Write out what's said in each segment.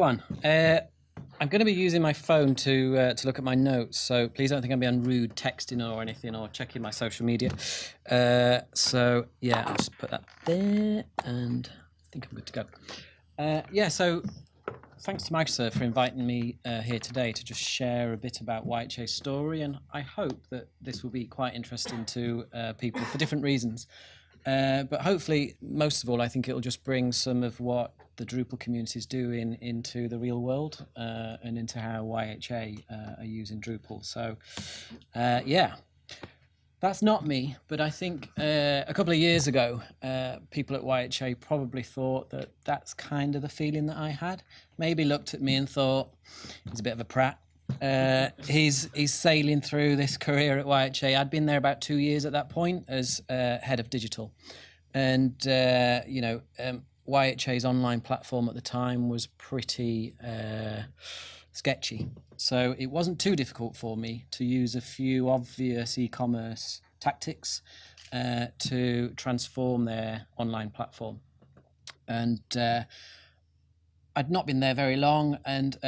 everyone. I'm going to be using my phone to look at my notes, so please don't think I'm being rude texting or anything or checking my social media. So yeah, I'll just put that there, and I think I'm good to go. Yeah, so thanks to Microserve for inviting me here today to just share a bit about YHA's story, and I hope that this will be quite interesting to people for different reasons. But hopefully, most of all, I think it'll just bring some of what the Drupal community is doing into the real world and into how YHA are using Drupal. So, yeah, that's not me, but I think a couple of years ago, people at YHA probably thought that that's kind of the feeling that I had. Maybe looked at me and thought, he's a bit of a prat. He's sailing through this career at YHA. I'd been there about 2 years at that point as head of digital, and YHA's online platform at the time was pretty sketchy. So it wasn't too difficult for me to use a few obvious e-commerce tactics to transform their online platform. And I'd not been there very long, and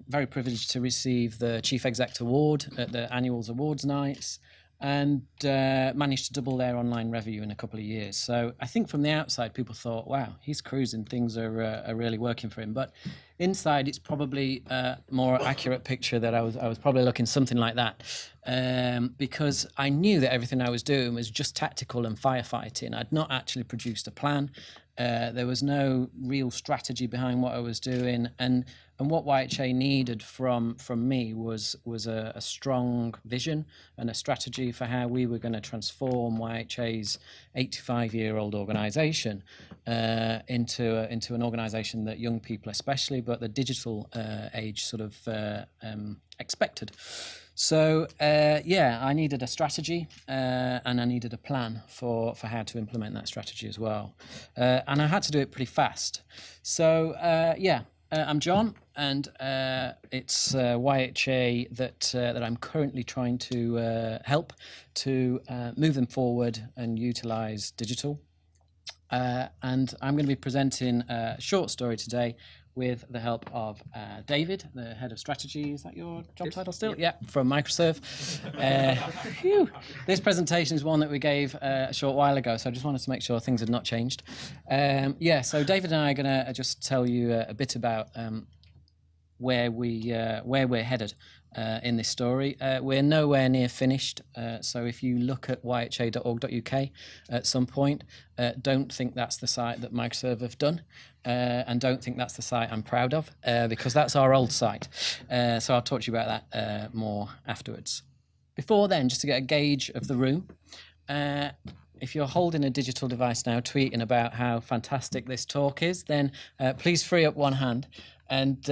very privileged to receive the Chief Exec Award at the annual awards nights, and managed to double their online revenue in a couple of years. So I think from the outside, people thought, wow, he's cruising, things are really working for him. But inside, it's probably a more accurate picture that I was probably looking something like that, because I knew that everything I was doing was just tactical and firefighting. I'd not actually produced a plan. There was no real strategy behind what I was doing, and what YHA needed from me was a strong vision and a strategy for how we were going to transform YHA's 85-year-old organisation into an organisation that young people especially, but the digital age sort of expected. So yeah, I needed a strategy and I needed a plan for how to implement that strategy as well. And I had to do it pretty fast. So yeah, I'm Jon, and it's YHA that I'm currently trying to help to move them forward and utilise digital. And I'm going to be presenting a short story today with the help of David, the head of strategy. Is that your job title still? Yep. Yeah, from Microserve. This presentation is one that we gave a short while ago, so I just wanted to make sure things had not changed. Yeah, so David and I are going to just tell you a bit about where we're headed in this story. We're nowhere near finished, so if you look at yha.org.uk at some point, don't think that's the site that Microserve have done, and don't think that's the site I'm proud of, because that's our old site. So I'll talk to you about that more afterwards. Before then, just to get a gauge of the room, if you're holding a digital device now, tweeting about how fantastic this talk is, then please free up one hand. And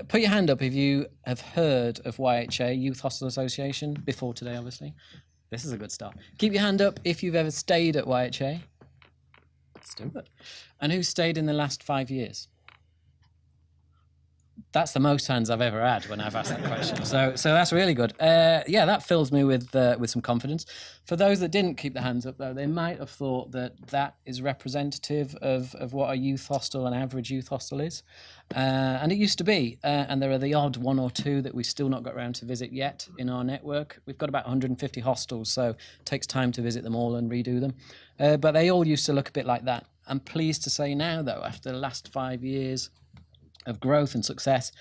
put your hand up if you have heard of YHA, Youth Hostel Association, before today, obviously. This is a good start. Keep your hand up if you've ever stayed at YHA. Let's do it. And who stayed in the last 5 years? That's the most hands I've ever had when I've asked that question. So that's really good. Yeah, that fills me with some confidence. For those that didn't keep the hands up, though, they might have thought that is representative of what a youth hostel, an average youth hostel is. And it used to be. And there are the odd one or two that we've still not got around to visit yet in our network. We've got about 150 hostels, so it takes time to visit them all and redo them. But they all used to look a bit like that. I'm pleased to say now, though, after the last 5 years of growth and success,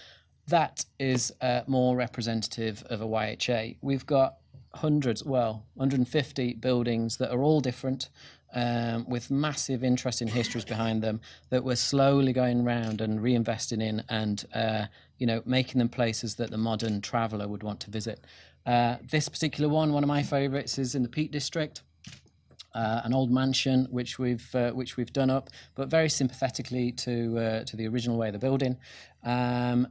that is more representative of a YHA. We've got hundreds, well, 150 buildings that are all different, with massive interesting histories behind them, that we're slowly going around and reinvesting in, and making them places that the modern traveller would want to visit. This particular one of my favourites, is in the Peak District. An old mansion which we've done up, but very sympathetically to the original way of the building, I'm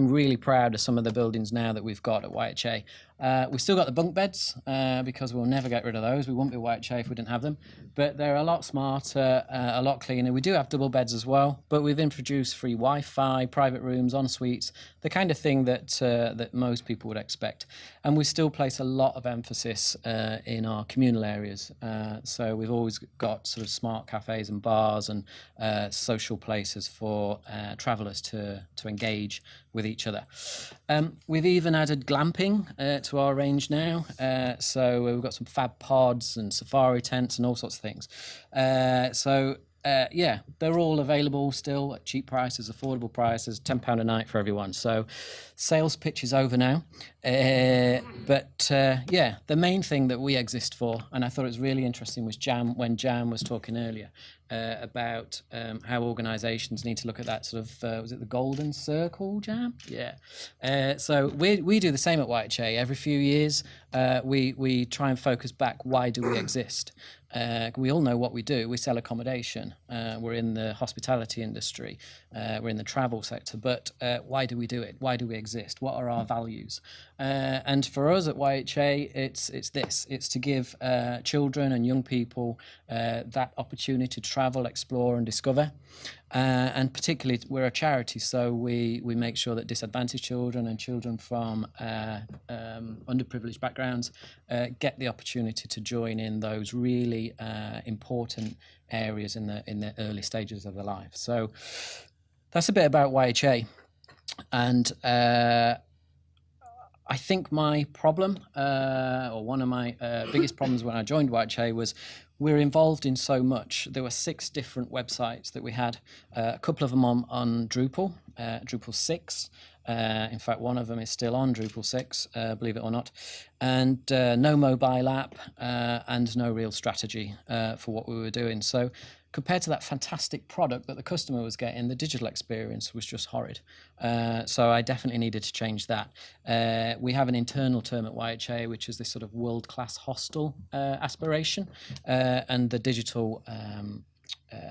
really proud of some of the buildings now that we've got at YHA. We've still got the bunk beds because we'll never get rid of those. We wouldn't be YHA if we didn't have them. But they're a lot smarter, a lot cleaner. We do have double beds as well, but we've introduced free Wi-Fi, private rooms, en suites, the kind of thing that that most people would expect. And we still place a lot of emphasis in our communal areas. So we've always got sort of smart cafes and bars and social places for travellers to engage with each other. We've even added glamping to our range now. So we've got some fab pods and safari tents and all sorts of things. Yeah, they're all available still at cheap prices, affordable prices, £10 a night for everyone. So sales pitch is over now. Yeah, the main thing that we exist for, and I thought it was really interesting, was when Jan was talking earlier about how organisations need to look at that sort of, was it the golden circle, Jan? Yeah. So we do the same at YHA. Every few years, we try and focus back, why do we exist? We all know what we do. We sell accommodation. We're in the hospitality industry. We're in the travel sector. But why do we do it? Why do we exist? What are our values? And for us at YHA, it's this. It's to give children and young people that opportunity to travel, explore and discover. And particularly, we're a charity, so we make sure that disadvantaged children and children from underprivileged backgrounds get the opportunity to join in those really important areas in the early stages of their life. So that's a bit about YHA. And I think my problem, or one of my biggest problems when I joined YHA, was we're involved in so much. There were 6 different websites that we had, a couple of them on Drupal, Drupal 6. In fact, one of them is still on Drupal 6, believe it or not. And no mobile app and no real strategy for what we were doing. So compared to that fantastic product that the customer was getting, the digital experience was just horrid. So I definitely needed to change that. We have an internal term at YHA, which is this sort of world-class hostel aspiration. And the digital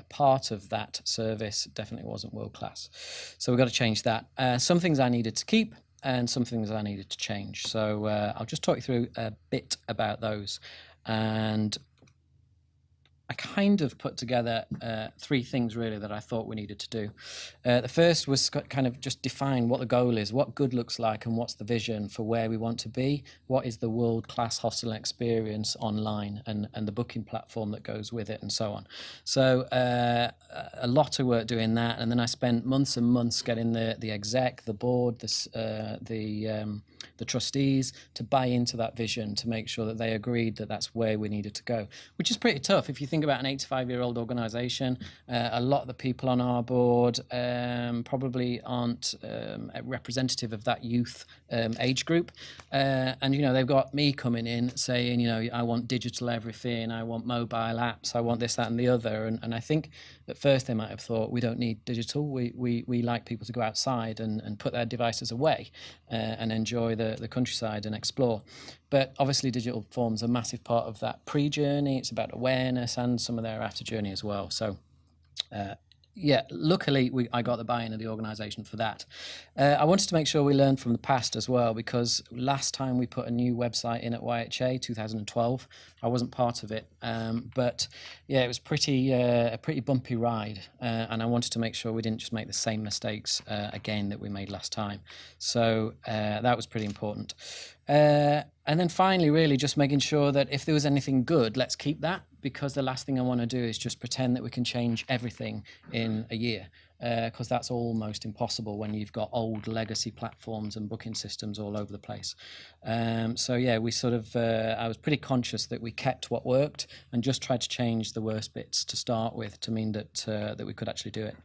part of that service definitely wasn't world-class. So we've got to change that. Some things I needed to keep and some things I needed to change. So I'll just talk you through a bit about those. And I kind of put together 3 things really that I thought we needed to do. The first was kind of just define what the goal is, what good looks like, and what's the vision for where we want to be. What is the world-class hostel experience online, and the booking platform that goes with it, and so on. So a lot of work doing that, and then I spent months and months getting the exec, the board, the trustees to buy into that vision, to make sure that they agreed that that's where we needed to go, which is pretty tough. If you think about an 85-year-old organisation, a lot of the people on our board probably aren't representative of that youth age group. And, you know, they've got me coming in saying, you know, I want digital everything, I want mobile apps, I want this, that and the other. And I think at first they might have thought, we don't need digital. We like people to go outside and put their devices away and enjoy the countryside and explore. But obviously digital forms a massive part of that pre-journey. It's about awareness and some of their after journey as well. So yeah, luckily I got the buy-in of the organisation for that. I wanted to make sure we learned from the past as well, because last time we put a new website in at YHA, 2012, I wasn't part of it. But yeah, it was a pretty bumpy ride. And I wanted to make sure we didn't just make the same mistakes again that we made last time. So that was pretty important. And then finally, really just making sure that if there was anything good, let's keep that, because the last thing I want to do is just pretend that we can change everything in a year, because that's almost impossible when you've got old legacy platforms and booking systems all over the place. So yeah, we sort of, I was pretty conscious that we kept what worked and just tried to change the worst bits to start with to mean that, that we could actually do it.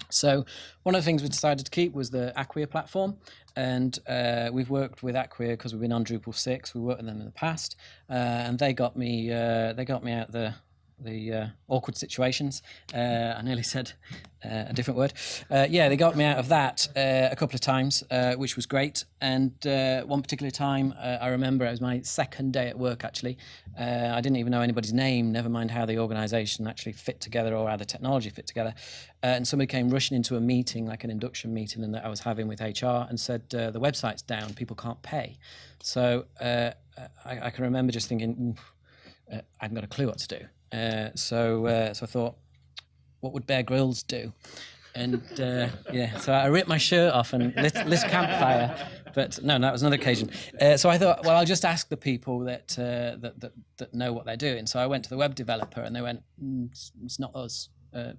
So one of the things we decided to keep was the Acquia platform, and we've worked with Acquia because we've been on Drupal 6. We worked with them in the past, and they got me out the awkward situations. I nearly said a different word. Yeah, they got me out of that a couple of times, which was great. And one particular time, I remember it was my second day at work, actually. I didn't even know anybody's name, never mind how the organisation actually fit together or how the technology fit together. And somebody came rushing into a meeting, like an induction meeting, and that I was having with HR, and said, the website's down, people can't pay. So I can remember just thinking, I haven't got a clue what to do. So I thought, what would Bear Grylls do? And yeah, so I ripped my shirt off and lit campfire. But no, that was another occasion. So I thought, well, I'll just ask the people that that know what they're doing. So I went to the web developer, and they went, it's not us.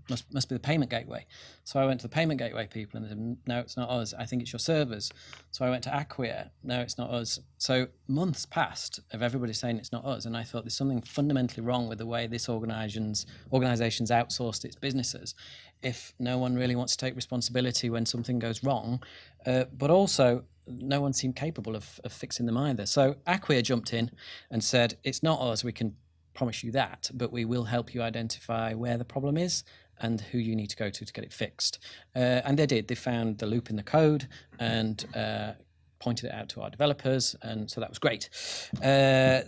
Must be the payment gateway. So I went to the payment gateway people, and they said, no, it's not us. I think it's your servers. So I went to Acquia. No, it's not us. So months passed of everybody saying it's not us, and I thought there's something fundamentally wrong with the way this organization's outsourced its businesses. If no one really wants to take responsibility when something goes wrong, but also no one seemed capable of fixing them either. So Acquia jumped in and said, it's not us. We can promise you that, but we will help you identify where the problem is and who you need to go to get it fixed. And they did. They found the loop in the code and pointed it out to our developers, and so that was great.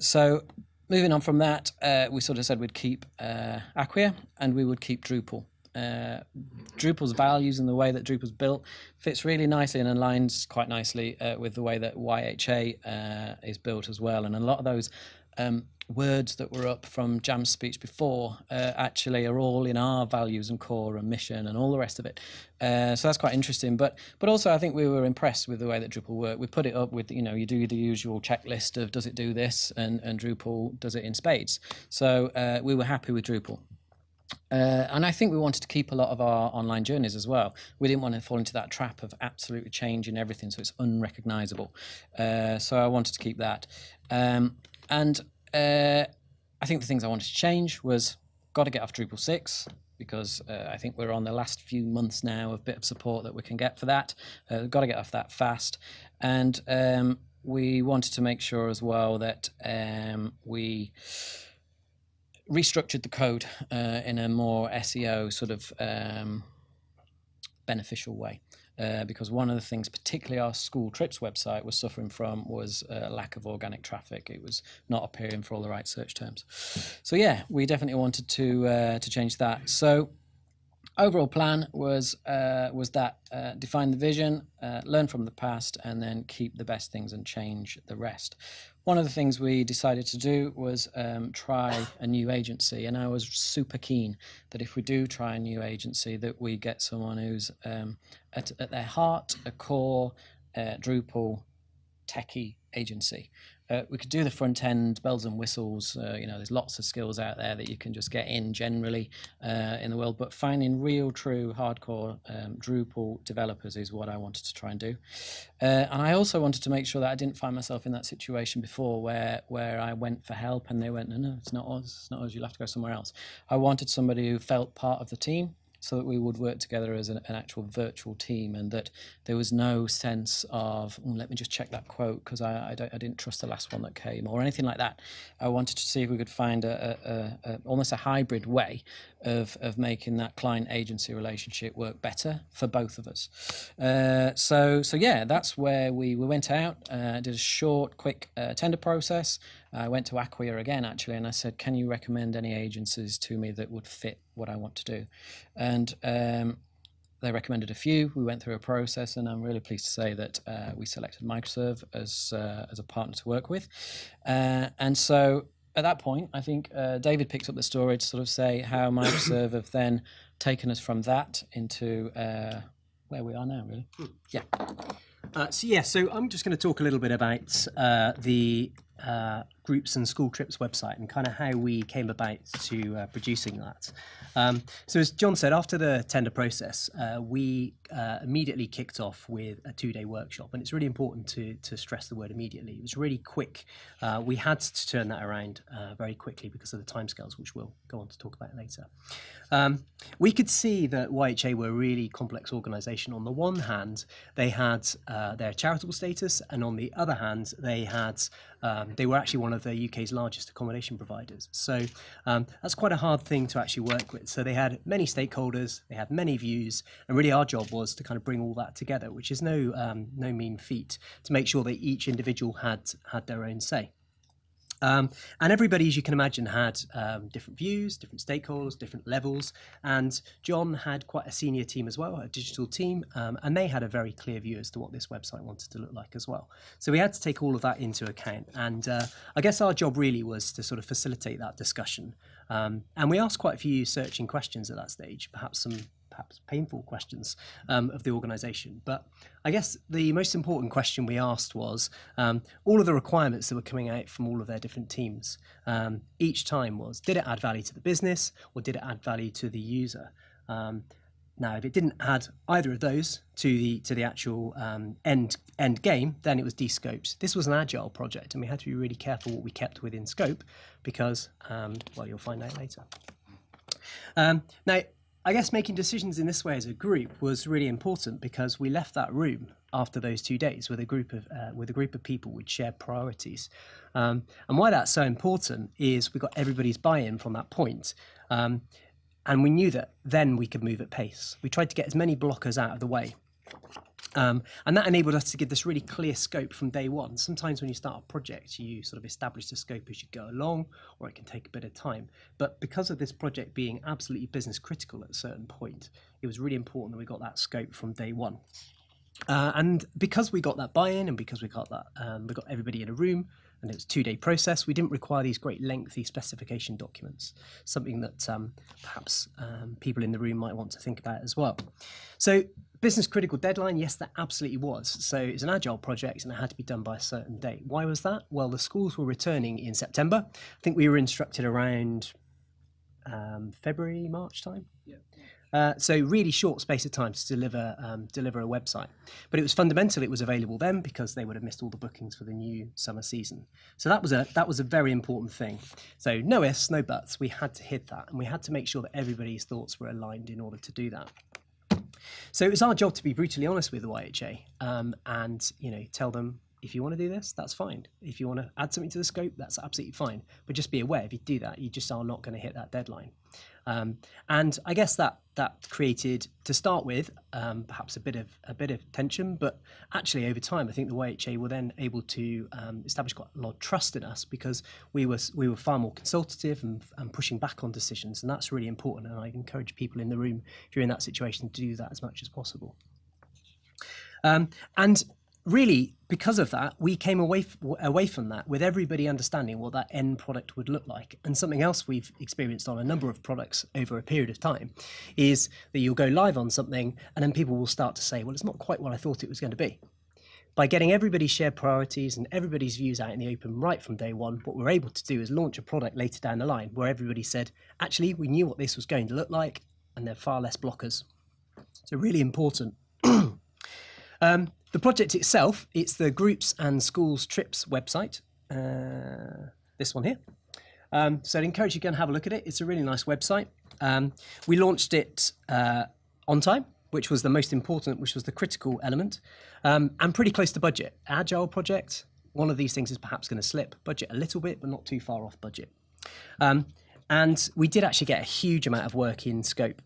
So moving on from that, we sort of said we'd keep Acquia and we would keep Drupal. Drupal's values and the way that Drupal's built fits really nicely and aligns quite nicely with the way that YHA is built as well. And a lot of those words that were up from Jam's speech before actually are all in our values and core and mission and all the rest of it. So that's quite interesting. But also I think we were impressed with the way that Drupal worked. We put it up with, you do the usual checklist of does it do this, and Drupal does it in spades. So we were happy with Drupal. And I think we wanted to keep a lot of our online journeys as well. We didn't want to fall into that trap of absolutely changing everything so it's unrecognizable. So I wanted to keep that. I think the things I wanted to change was got to get off Drupal 6 because I think we're on the last few months now of bit of support that we can get for that. Got to get off that fast. And we wanted to make sure as well that we restructured the code in a more SEO sort of beneficial way. Because one of the things, particularly our school trips website was suffering from was a lack of organic traffic. It was not appearing for all the right search terms. So yeah, we definitely wanted to change that. So overall plan was that define the vision, learn from the past, and then keep the best things and change the rest. One of the things we decided to do was try a new agency, and I was super keen that if we do try a new agency that we get someone who's at their heart a core Drupal techie agency. We could do the front end bells and whistles. There's lots of skills out there that you can just get in generally in the world, but finding real, true, hardcore Drupal developers is what I wanted to try and do. And I also wanted to make sure that I didn't find myself in that situation before where I went for help and they went, no, it's not us, it's not us, you'll have to go somewhere else. I wanted somebody who felt part of the team, so that we would work together as an actual virtual team, and that there was no sense of, let me just check that quote because I didn't trust the last one that came or anything like that. I wanted to see if we could find almost a hybrid way of making that client agency relationship work better for both of us. So yeah, that's where we went out, did a short, quick tender process. I went to Acquia again, actually, and I said, can you recommend any agencies to me that would fit what I want to do? And they recommended a few. We went through a process, and I'm really pleased to say that we selected Microserve as a partner to work with. And so at that point, I think David picked up the story to sort of say how Microserve have then taken us from that into where we are now, really. Yeah. So I'm just going to talk a little bit about the Groups and School Trips website and kind of how we came about to producing that. So as Jon said, after the tender process, we immediately kicked off with a 2-day workshop, and it's really important to stress the word immediately. It was really quick. We had to turn that around very quickly because of the timescales, which we'll go on to talk about later. We could see that YHA were a really complex organisation. On the one hand, they had their charitable status, and on the other hand, they had They were actually one of the UK's largest accommodation providers. So that's quite a hard thing to actually work with. So they had many stakeholders, they had many views, and really our job was to kind of bring all that together, which is no mean feat, to make sure that each individual had their own say. And everybody, as you can imagine, had different views, different stakeholders, different levels. And Jon had quite a senior team as well, a digital team, and they had a very clear view as to what this website wanted to look like as well. So we had to take all of that into account. And I guess our job really was to sort of facilitate that discussion. And we asked quite a few searching questions at that stage, perhaps painful questions of the organisation. But I guess the most important question we asked was all of the requirements that were coming out from all of their different teams each time was, did it add value to the business or did it add value to the user? Now, if it didn't add either of those to the actual end game, then it was de-scoped. This was an agile project, and we had to be really careful what we kept within scope because, well, you'll find out later. Now, I guess making decisions in this way as a group was really important because we left that room after those 2 days with a group of people with shared priorities. And why that's so important is we got everybody's buy-in from that point. And we knew that then we could move at pace. We tried to get as many blockers out of the way. And that enabled us to give this really clear scope from day one. Sometimes when you start a project, you sort of establish the scope as you go along, or it can take a bit of time. But because of this project being absolutely business critical at a certain point, it was really important that we got that scope from day one. And because we got that buy-in and because we got everybody in a room, and it was a 2-day process, we didn't require these great lengthy specification documents, something that perhaps people in the room might want to think about as well. So business critical deadline, yes, that absolutely was. So it's an agile project and it had to be done by a certain date. Why was that? Well, the schools were returning in September. I think we were instructed around February, March time. Yeah. So really short space of time to deliver a website. But it was fundamental it was available then because they would have missed all the bookings for the new summer season. So that was a very important thing. So no ifs, no buts. We had to hit that, and we had to make sure that everybody's thoughts were aligned in order to do that. So it was our job to be brutally honest with the YHA and tell them, if you want to do this, that's fine. If you want to add something to the scope, that's absolutely fine. But just be aware, if you do that, you just are not going to hit that deadline. And I guess that created, to start with, perhaps a bit of tension. But actually, over time, I think the YHA were then able to establish quite a lot of trust in us because we were far more consultative and pushing back on decisions, and that's really important. And I encourage people in the room, if you're in that situation, to do that as much as possible. And really, because of that, we came away from that with everybody understanding what that end product would look like. And something else we've experienced on a number of products over a period of time is that you'll go live on something and then people will start to say, well, it's not quite what I thought it was going to be. By getting everybody's shared priorities and everybody's views out in the open right from day one, what we're able to do is launch a product later down the line where everybody said, actually, we knew what this was going to look like and there are far less blockers. So really important. The project itself, it's the Groups and Schools Trips website, this one here. So I'd encourage you to go and have a look at it. It's a really nice website. We launched it on time, which was the most important, which was the critical element, and pretty close to budget. Agile project, one of these things is perhaps going to slip budget a little bit, but not too far off budget. And we did actually get a huge amount of work in scope.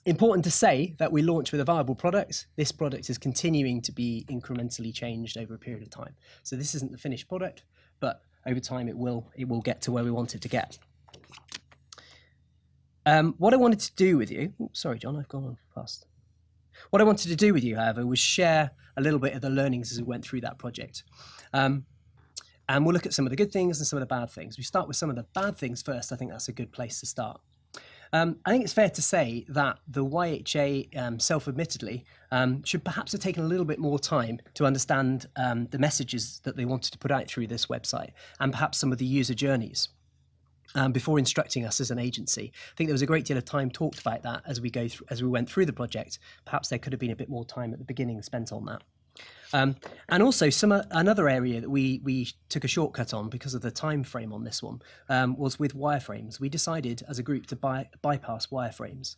Important to say that we launched with a viable product. This product is continuing to be incrementally changed over a period of time. So this isn't the finished product, but over time it will get to where we want it to get. What I wanted to do with you, sorry John, I've gone on fast. What I wanted to do with you, however, was share a little bit of the learnings as we went through that project. And we'll look at some of the good things and some of the bad things. We start with some of the bad things first. I think that's a good place to start. I think it's fair to say that the YHA, self-admittedly, should perhaps have taken a little bit more time to understand the messages that they wanted to put out through this website and perhaps some of the user journeys before instructing us as an agency. I think there was a great deal of time talked about that as we went through the project. Perhaps there could have been a bit more time at the beginning spent on that. And also another area that we took a shortcut on because of the time frame on this one was with wireframes. We decided as a group to bypass wireframes.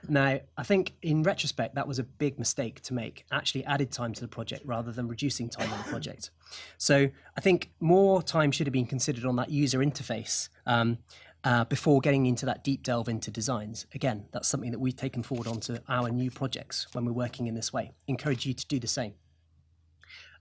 Now, I think in retrospect, that was a big mistake to make, actually added time to the project rather than reducing time on the project. So I think more time should have been considered on that user interface before getting into that deep delve into designs. Again, that's something that we've taken forward onto our new projects when we're working in this way. Encourage you to do the same.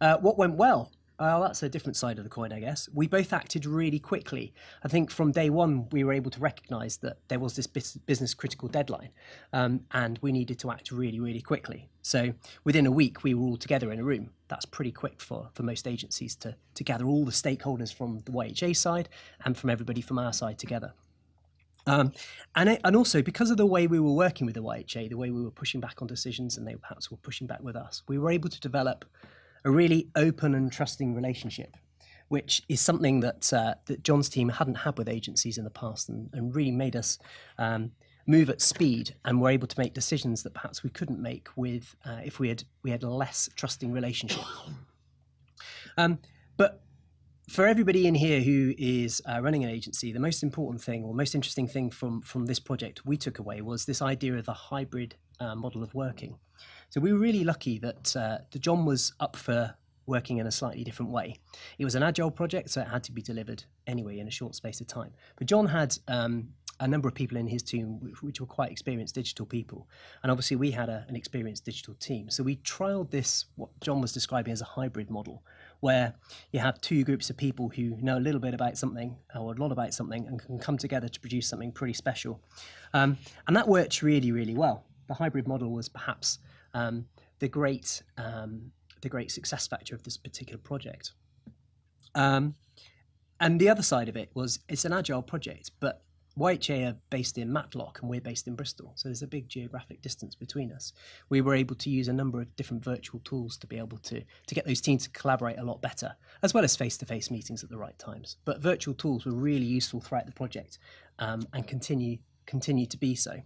What went well? That's a different side of the coin, I guess. We both acted really quickly. I think from day one, we were able to recognise that there was this business critical deadline and we needed to act really, really quickly. So within a week, we were all together in a room. That's pretty quick for most agencies to gather all the stakeholders from the YHA side and from everybody from our side together. And also because of the way we were working with the YHA, the way we were pushing back on decisions and they perhaps were pushing back with us, we were able to develop a really open and trusting relationship, which is something that that Jon's team hadn't had with agencies in the past, and really made us move at speed, and were able to make decisions that perhaps we couldn't make with if we had a less trusting relationship. But for everybody in here who is running an agency, the most important thing or most interesting thing from this project we took away was this idea of the hybrid model of working. So we were really lucky that Jon was up for working in a slightly different way. It was an agile project, so it had to be delivered anyway in a short space of time. But Jon had a number of people in his team which were quite experienced digital people. And obviously we had an experienced digital team. So we trialed this, what Jon was describing as a hybrid model, where you have two groups of people who know a little bit about something or a lot about something and can come together to produce something pretty special. And that worked really, really well. The hybrid model was perhaps the great success factor of this particular project. And the other side of it was it's an agile project, but YHA are based in Matlock and we're based in Bristol, so there's a big geographic distance between us. We were able to use a number of different virtual tools to be able to get those teams to collaborate a lot better, as well as face-to-face meetings at the right times. But virtual tools were really useful throughout the project and continue to be so.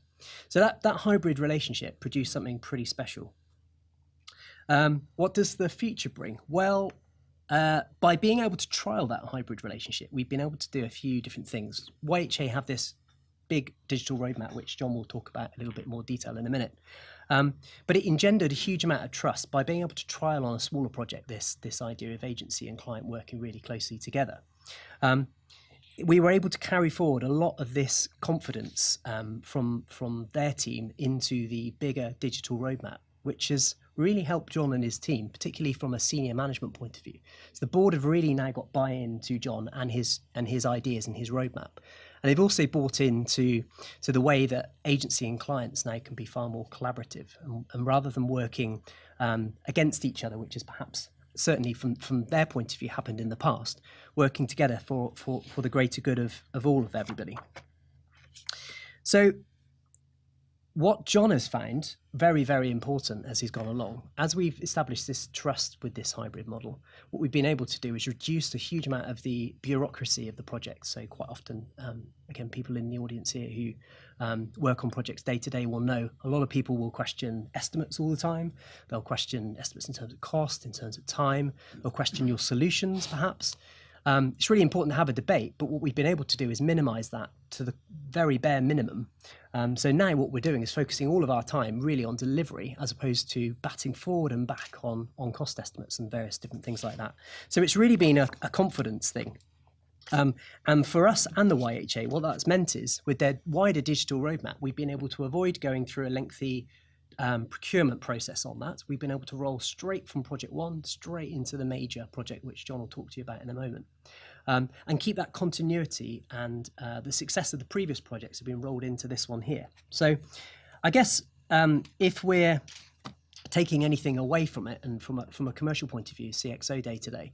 So that hybrid relationship produced something pretty special. What does the future bring? Well, by being able to trial that hybrid relationship, we've been able to do a few different things. YHA have this big digital roadmap, which Jon will talk about a little bit more detail in a minute. But it engendered a huge amount of trust by being able to trial on a smaller project this idea of agency and client working really closely together. We were able to carry forward a lot of this confidence from their team into the bigger digital roadmap, which has really helped Jon and his team, particularly from a senior management point of view. So the board have really now got buy-in to Jon and his ideas and his roadmap. And they've also bought into the way that agency and clients now can be far more collaborative and rather than working against each other, which is perhaps certainly from their point of view happened in the past, working together for the greater good of all of everybody. So what Jon has found very, very important as he's gone along, as we've established this trust with this hybrid model, what we've been able to do is reduce a huge amount of the bureaucracy of the project. So quite often, again, people in the audience here who work on projects day to day will know a lot of people will question estimates all the time. They'll question estimates in terms of cost, in terms of time. They'll question your solutions, perhaps. It's really important to have a debate, but what we've been able to do is minimize that to the very bare minimum. So now what we're doing is focusing all of our time really on delivery as opposed to batting forward and back on cost estimates and various different things like that. So it's really been a confidence thing. And for us and the YHA, what that's meant is with their wider digital roadmap, we've been able to avoid going through a lengthy procurement process on that. We've been able to roll straight from project one straight into the major project, which Jon will talk to you about in a moment, and keep that continuity and the success of the previous projects have been rolled into this one here. So I guess if we're taking anything away from it and from a commercial point of view, CXO day to day,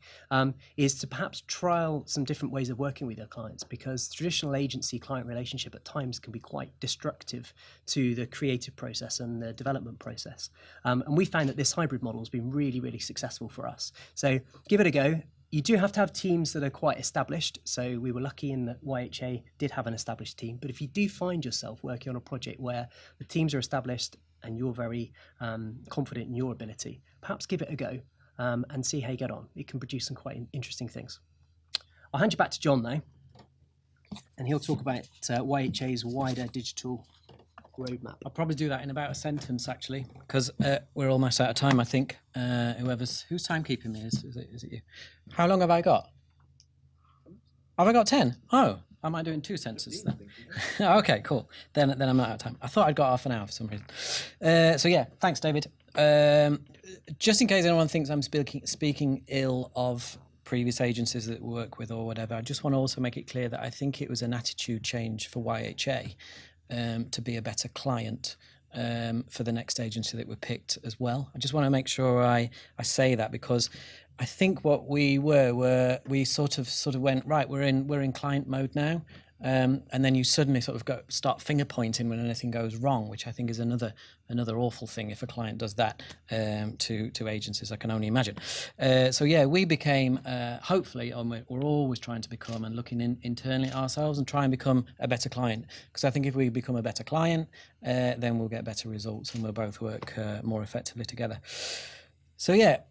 is to perhaps trial some different ways of working with our clients, because traditional agency client relationship at times can be quite destructive to the creative process and the development process. And we found that this hybrid model has been really, really successful for us. So give it a go. You do have to have teams that are quite established. So we were lucky in that YHA did have an established team. But if you do find yourself working on a project where the teams are established and you're very confident in your ability, perhaps give it a go. and see how you get on. It can produce some quite interesting things. I'll hand you back to Jon now, and he'll talk about YHA's wider digital roadmap. I'll probably do that in about a sentence, actually, because we're almost out of time, I think. Who's timekeeping me? Is it you? How long have I got? Have I got 10? Oh, am I doing 2 sentences then? Okay, cool. Then I'm not out of time. I thought I'd got half an hour for some reason. So yeah, thanks, David. Just in case anyone thinks I'm speaking ill of previous agencies that we work with or whatever, I just want to also make it clear that I think it was an attitude change for YHA to be a better client for the next agency that we picked as well. I just want to make sure I say that, because I think what we we sort of went, right, we're in client mode now, and then you suddenly sort of start finger pointing when anything goes wrong, which I think is another awful thing if a client does that to agencies. I can only imagine. So yeah, we became hopefully, we're always trying to become and looking internally at ourselves and try and become a better client, because I think if we become a better client, then we'll get better results and we'll both work more effectively together. So yeah.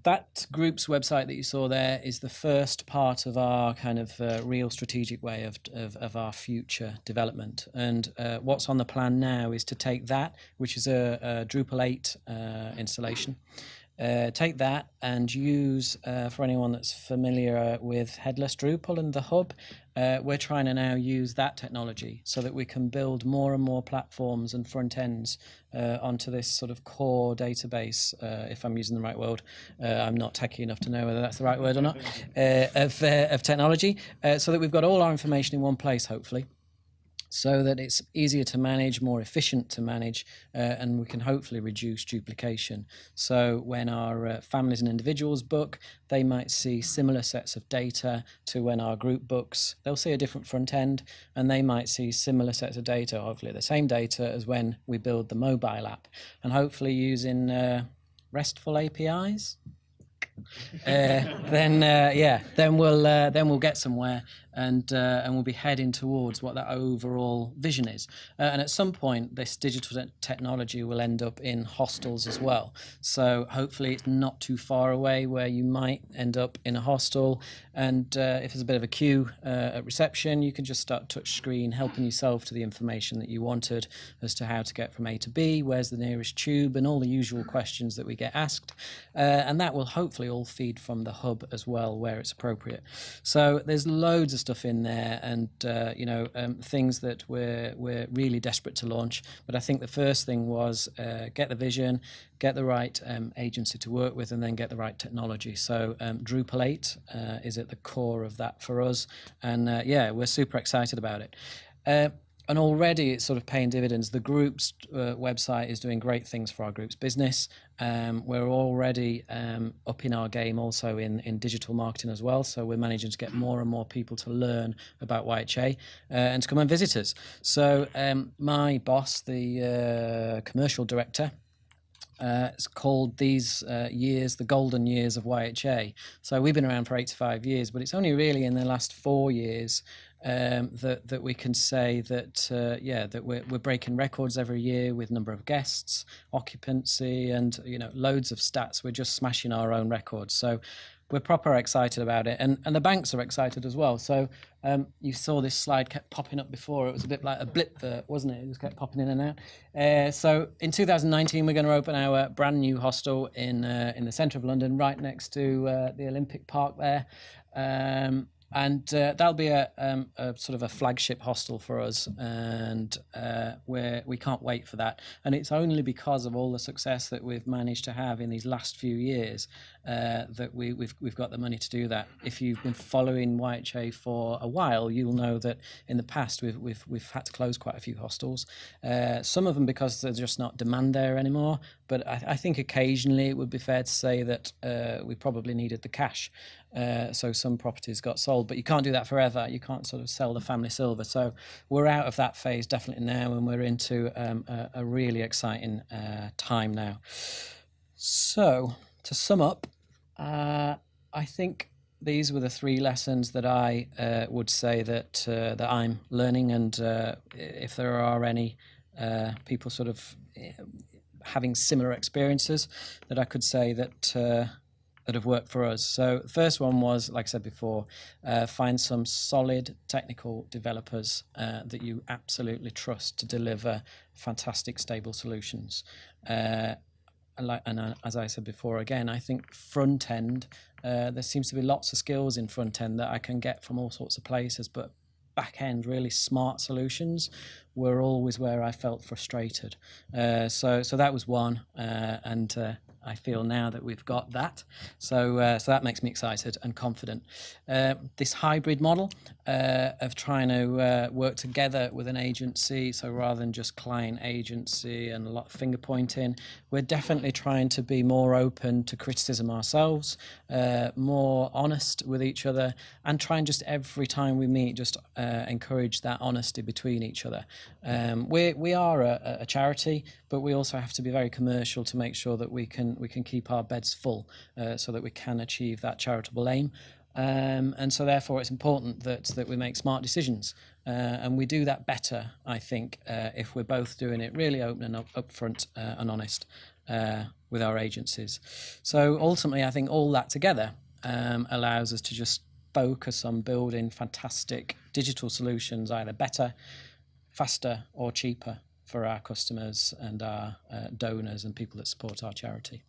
That group's website that you saw there is the first part of our kind of real strategic way of our future development. And what's on the plan now is to take that, which is a Drupal 8 installation, take that and use, for anyone that's familiar with headless Drupal and the hub, we're trying to now use that technology so that we can build more and more platforms and front ends onto this sort of core database, if I'm using the right word. I'm not techie enough to know whether that's the right word or not, of technology, so that we've got all our information in one place, hopefully, so that it's easier to manage, more efficient to manage, and we can hopefully reduce duplication. So when our families and individuals book, they might see similar sets of data to when our group books. They'll see a different front end, and they might see similar sets of data, hopefully the same data as when we build the mobile app, and hopefully using RESTful APIs. Then we'll get somewhere, and we'll be heading towards what that overall vision is. And at some point, this digital technology will end up in hostels as well. So hopefully, it's not too far away where you might end up in a hostel, and if there's a bit of a queue at reception, you can just start touch screen helping yourself to the information that you wanted as to how to get from A to B, where's the nearest tube, and all the usual questions that we get asked, and that will hopefully all feed from the hub as well where it's appropriate. So there's loads of stuff in there, and things that we're really desperate to launch. But I think the first thing was get the vision, get the right agency to work with, and then get the right technology. So Drupal 8 is at the core of that for us, and we're super excited about it. And already it's sort of paying dividends. The group's website is doing great things for our group's business. We're already up in our game also in digital marketing as well. So we're managing to get more and more people to learn about YHA and to come and visit us. So my boss, the commercial director, it's called these years the golden years of YHA. So we've been around for 85 years, but it's only really in the last 4 years that we can say that that we're breaking records every year with number of guests, occupancy, and loads of stats. We're just smashing our own records. So we're proper excited about it, and the banks are excited as well. So you saw this slide kept popping up before. It was a bit like a blip there, wasn't it? It just kept popping in and out. So in 2019, we're going to open our brand new hostel in the centre of London, right next to the Olympic Park there. And that'll be a sort of a flagship hostel for us, and we can't wait for that. And it's only because of all the success that we've managed to have in these last few years that we've got the money to do that. If you've been following YHA for a while, you'll know that in the past we've had to close quite a few hostels. Some of them because there's just not demand there anymore. But I think occasionally it would be fair to say that we probably needed the cash. So some properties got sold, but you can't do that forever. You can't sort of sell the family silver. So we're out of that phase definitely now, and we're into a really exciting time now. So to sum up, I think these were the 3 lessons that I would say that I'm learning, and if there are any people sort of having similar experiences, that I could say that that have worked for us. So the first one was, like I said before, find some solid technical developers that you absolutely trust to deliver fantastic, stable solutions. As I said before, again, I think front end, there seems to be lots of skills in front end that I can get from all sorts of places, but back end, really smart solutions were always where I felt frustrated. So that was one, and I feel now that we've got that. So that makes me excited and confident. This hybrid model of trying to work together with an agency, so rather than just client agency and a lot of finger pointing, we're definitely trying to be more open to criticism ourselves, more honest with each other, and try and just every time we meet, just encourage that honesty between each other. We are a charity, but we also have to be very commercial to make sure that we can keep our beds full, so that we can achieve that charitable aim. And so therefore it's important that we make smart decisions, and we do that better, I think, if we're both doing it really open and upfront and honest with our agencies. So ultimately I think all that together allows us to just focus on building fantastic digital solutions, either better, faster or cheaper for our customers and our donors and people that support our charity.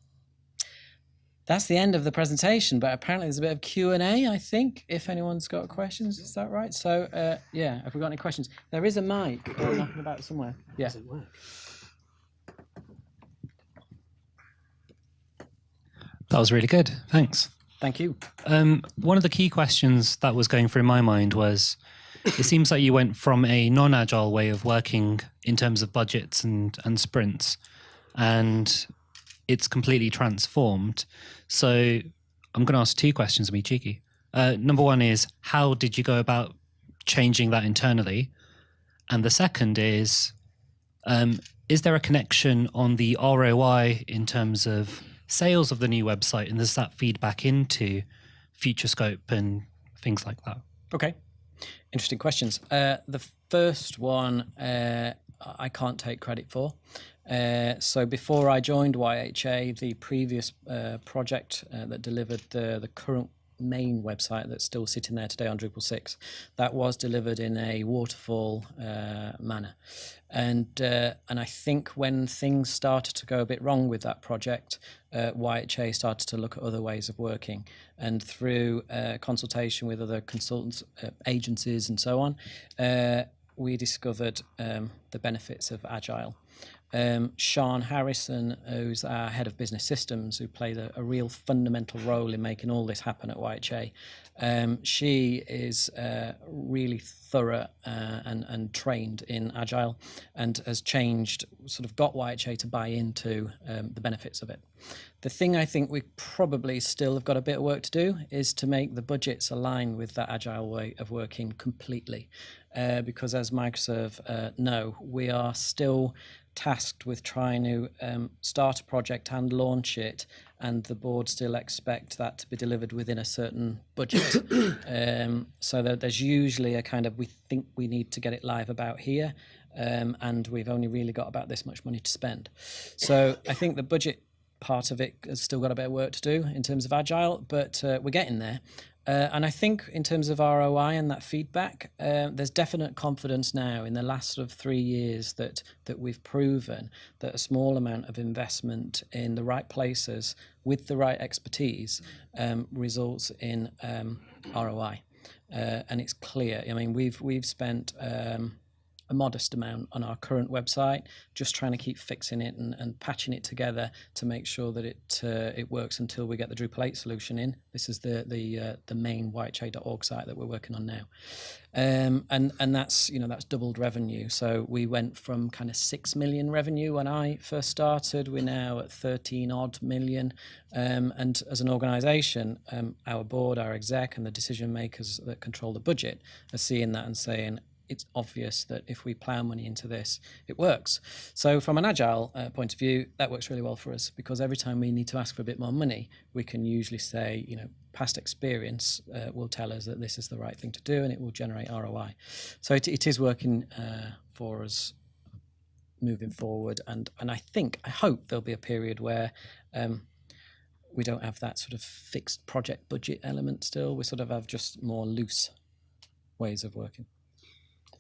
That's the end of the presentation, but apparently there's a bit of Q&A, I think, if anyone's got questions. Is that right? So, yeah, have we got any questions? There is a mic knocking about somewhere. Yeah. Does it work? That was really good. Thanks. Thank you. One of the key questions that was going through my mind was, it seems like you went from a non-agile way of working in terms of budgets and sprints, and it's completely transformed. So I'm going to ask two questions and be cheeky. Number one is, how did you go about changing that internally? And the second is there a connection on the ROI in terms of sales of the new website, and does that feed back into future scope and things like that? Okay. Interesting questions. The first one I can't take credit for. So before I joined YHA, the previous project that delivered the current main website that's still sitting there today on Drupal 6, that was delivered in a waterfall manner. And I think when things started to go a bit wrong with that project, YHA started to look at other ways of working. And through consultation with other consultants, agencies and so on, we discovered the benefits of Agile. Sean Harrison, who's our head of business systems, who played a real fundamental role in making all this happen at YHA. She is really thorough and trained in Agile, and has got YHA to buy into the benefits of it. The thing I think we probably still have got a bit of work to do is to make the budgets align with that Agile way of working completely. Because as Microserve know, we are still tasked with trying to start a project and launch it, and the board still expect that to be delivered within a certain budget. So that there's usually a kind of, we think we need to get it live about here, and we've only really got about this much money to spend. So I think the budget part of it has still got a bit of work to do in terms of Agile, but we're getting there. And I think in terms of ROI and that feedback, there's definite confidence now in the last sort of 3 years that we've proven that a small amount of investment in the right places with the right expertise results in ROI. And it's clear. I mean, we've spent a modest amount on our current website, just trying to keep fixing it and patching it together to make sure that it works until we get the Drupal 8 solution in. This is the main YHA.org site that we're working on now, and that's doubled revenue. So we went from kind of 6 million revenue when I first started. We're now at 13 odd million, and as an organisation, our board, our exec, and the decision makers that control the budget are seeing that and saying, it's obvious that if we plough money into this, it works. So from an Agile point of view, that works really well for us, because every time we need to ask for a bit more money, we can usually say, past experience will tell us that this is the right thing to do, and it will generate ROI. So it is working for us moving forward. And I hope there'll be a period where we don't have that sort of fixed project budget element still. We sort of have just more loose ways of working.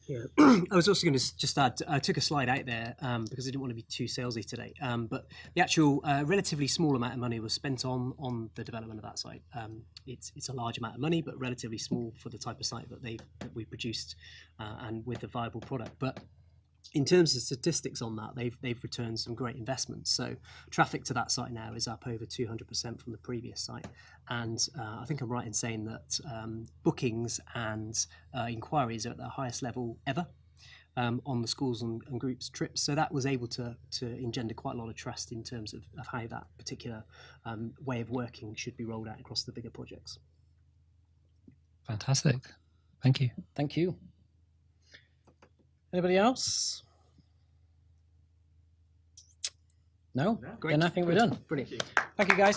Yeah, I was also going to just add, I took a slide out there because I didn't want to be too salesy today, but the actual relatively small amount of money was spent on the development of that site. It's a large amount of money, but relatively small for the type of site that we produced and with a viable product. But in terms of statistics on that, they've returned some great investments. So traffic to that site now is up over 200% from the previous site. And I think I'm right in saying that bookings and inquiries are at the highest level ever on the schools and groups trips. So that was able to engender quite a lot of trust in terms of how that particular way of working should be rolled out across the bigger projects. Fantastic. Thank you. Thank you. Anybody else? No? Great. Then I think we're done. Brilliant. Thank you, guys.